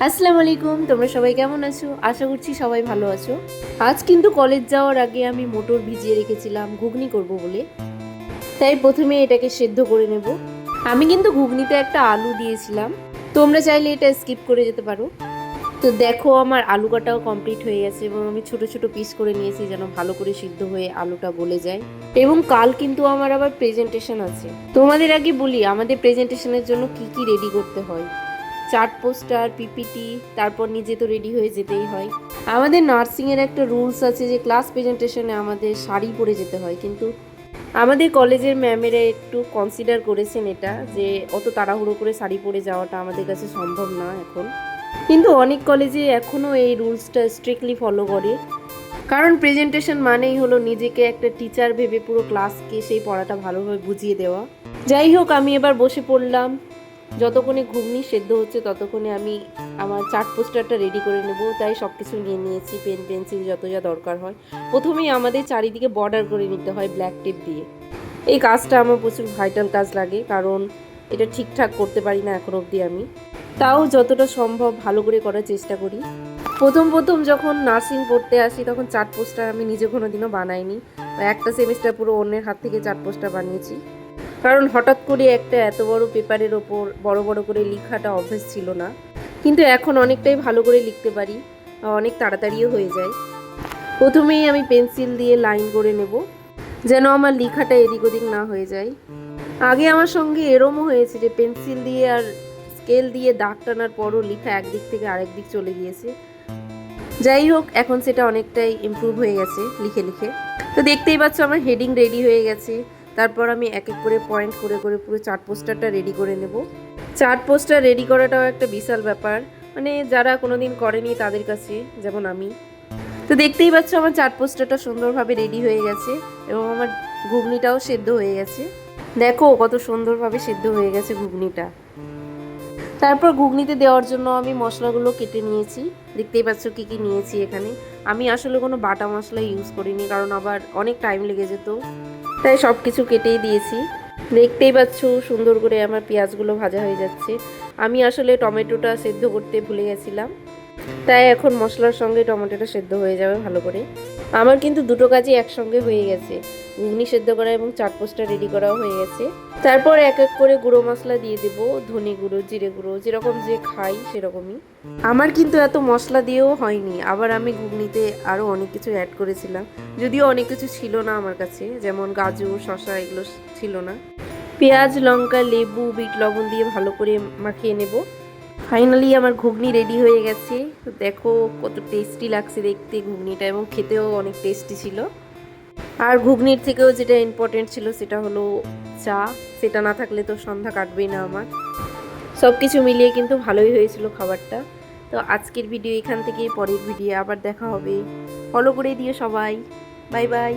আসসালামু আলাইকুম, তোমরা সবাই কেমন আছো? আশা করছি সবাই ভালো আছো। আজ কিন্তু কলেজ যাওয়ার আগে আমি মোটর ভিজিয়ে রেখেছিলাম ঘুগনি করব বলে। তাই প্রথমে এটাকে সেদ্ধ করে নেব। আমি কিন্তু ঘুগনিতে একটা আলু দিয়েছিলাম, তোমরা চাইলে এটা স্কিপ করে যেতে পারো। তো দেখো আমার আলু কাটাও কমপ্লিট হয়ে গেছে এবং আমি ছোট ছোট পিস করে নিয়েছি যেন ভালো করে সিদ্ধ হয়ে আলুটা গলে যায়। এবং কাল কিন্তু আমার আবার প্রেজেন্টেশন আছে। তোমাদের আগে বলি আমাদের প্রেজেন্টেশনের জন্য কি কি রেডি করতে হয়। চার্ট পোস্টার, পিপিটি, তারপর নিজে তো রেডি হয়ে যেতেই হয়। আমাদের নার্সিংয়ের একটা রুলস আছে যে ক্লাস প্রেজেন্টেশনে আমাদের শাড়ি পরে যেতে হয়, কিন্তু আমাদের কলেজের ম্যামেরা একটু কনসিডার করেছেন এটা, যে অত তাড়াহুড়ো করে শাড়ি পরে যাওয়াটা আমাদের কাছে সম্ভব না এখন। কিন্তু অনেক কলেজে এখনও এই রুলসটা স্ট্রিক্টলি ফলো করে, কারণ প্রেজেন্টেশন মানেই হলো নিজেকে একটা টিচার ভেবে পুরো ক্লাসকে সেই পড়াটা ভালোভাবে বুঝিয়ে দেওয়া। যাই হোক, আমি এবার বসে পড়লাম। যতক্ষণে ঘুগনি সেদ্ধ হচ্ছে ততক্ষণে আমি আমার চার্ট পোস্টারটা রেডি করে নেব। তাই সব কিছু নিয়ে নিয়েছি, পেন পেন্সিল যত যা দরকার হয়। প্রথমেই আমাদের চারিদিকে বর্ডার করে নিতে হয় ব্ল্যাক টেপ দিয়ে। এই কাজটা আমার প্রচুর ভাইটাল কাজ লাগে, কারণ এটা ঠিকঠাক করতে পারি না এখন অবধি আমি। তাও যতটা সম্ভব ভালো করে করার চেষ্টা করি। প্রথম প্রথম যখন নার্সিং পড়তে আসি তখন চার্ট পোস্টার আমি নিজে কোনো দিনও বানাইনি। একটা সেমিস্টার পুরো অন্যের হাত থেকে চার্ট পোস্টার বানিয়েছি, কারণ হঠাৎ করে একটা এত বড় পেপারের ওপর বড় বড় করে লেখাটা অভ্যেস ছিল না। কিন্তু এখন অনেকটাই ভালো করে লিখতে পারি, অনেক তাড়াতাড়িও হয়ে যায়। প্রথমেই আমি পেন্সিল দিয়ে লাইন করে নেব, যেন আমার লেখাটা এদিক ওদিক না হয়ে যায়। আগে আমার সঙ্গে এরমও হয়েছে যে পেন্সিল দিয়ে আর স্কেল দিয়ে দাগ টানার পরও লেখা একদিক থেকে আরেক দিক চলে গিয়েছে। যাই হোক, এখন সেটা অনেকটাই ইমপ্রুভ হয়ে গেছে লিখে লিখে। তো দেখতেই পাচ্ছ আমার হেডিং রেডি হয়ে গেছে। তারপর আমি এক এক করে পয়েন্ট করে করে পুরো চার্ট পোস্টারটা রেডি করে নেব। চার্ট পোস্টার রেডি করাটাও একটা বিশাল ব্যাপার, মানে যারা কোনোদিন করেনি তাদের কাছে, যেমন আমি। তো দেখতেই পাচ্ছ আমার চার্ট পোস্টারটা সুন্দরভাবে রেডি হয়ে গেছে এবং আমার ঘুগনিটাও সেদ্ধ হয়ে গেছে। দেখো কত সুন্দরভাবে সেদ্ধ হয়ে গেছে ঘুগনিটা। তারপর ঘুগনিতে দেওয়ার জন্য আমি মশলাগুলো কেটে নিয়েছি। দেখতেই পাচ্ছ কি কি নিয়েছি এখানে। আমি আসলে কোনো বাটা মশলা ইউজ করিনি, কারণ আবার অনেক টাইম লেগে যেত, তাই সব কিছু কেটেই দিয়েছি। দেখতেই পাচ্ছ সুন্দর করে আমার পেঁয়াজগুলো ভাজা হয়ে যাচ্ছে। আমি আসলে টমেটোটা সেদ্ধ করতে ভুলে গেছিলাম, তাই এখন মশলার সঙ্গে টমেটোটা সেদ্ধ হয়ে যাবে ভালো করে। আমার কিন্তু দুটো কাজই একসঙ্গে হয়ে গেছে, ঘুগনি সেদ্ধ করা এবং চাট পোস্টার রেডি করাও হয়ে গেছে। তারপর এক এক করে গুঁড়ো মশলা দিয়ে দেবো, ধনে গুঁড়ো, জিরে গুঁড়ো, যেরকম যে খাই সেরকমই। আমার কিন্তু এত মশলা দিয়েও হয়নি, আবার আমি ঘুগনিতে আরও অনেক কিছু অ্যাড করেছিলাম, যদিও অনেক কিছু ছিল না আমার কাছে, যেমন গাজর, শসা এগুলো ছিল না। পেঁয়াজ, লঙ্কা, লেবু, বিট লবণ দিয়ে ভালো করে মাখিয়ে নেব। ফাইনালি আমার ঘুগনি রেডি হয়ে গেছে। দেখো কত টেস্টি লাগছে দেখতে ঘুগনিটা, এবং খেতেও অনেক টেস্টি ছিল। আর ঘুগনির থেকেও যেটা ইম্পর্টেন্ট ছিল সেটা হলো চা। সেটা না থাকলে তো সন্ধ্যা কাটবেই না আমার। সব কিছু মিলিয়ে কিন্তু ভালোই হয়েছিল খাবারটা। তো আজকের ভিডিও এখান থেকেই, পরের ভিডিও আবার দেখা হবে। ফলো করে দিও সবাই। Bye bye.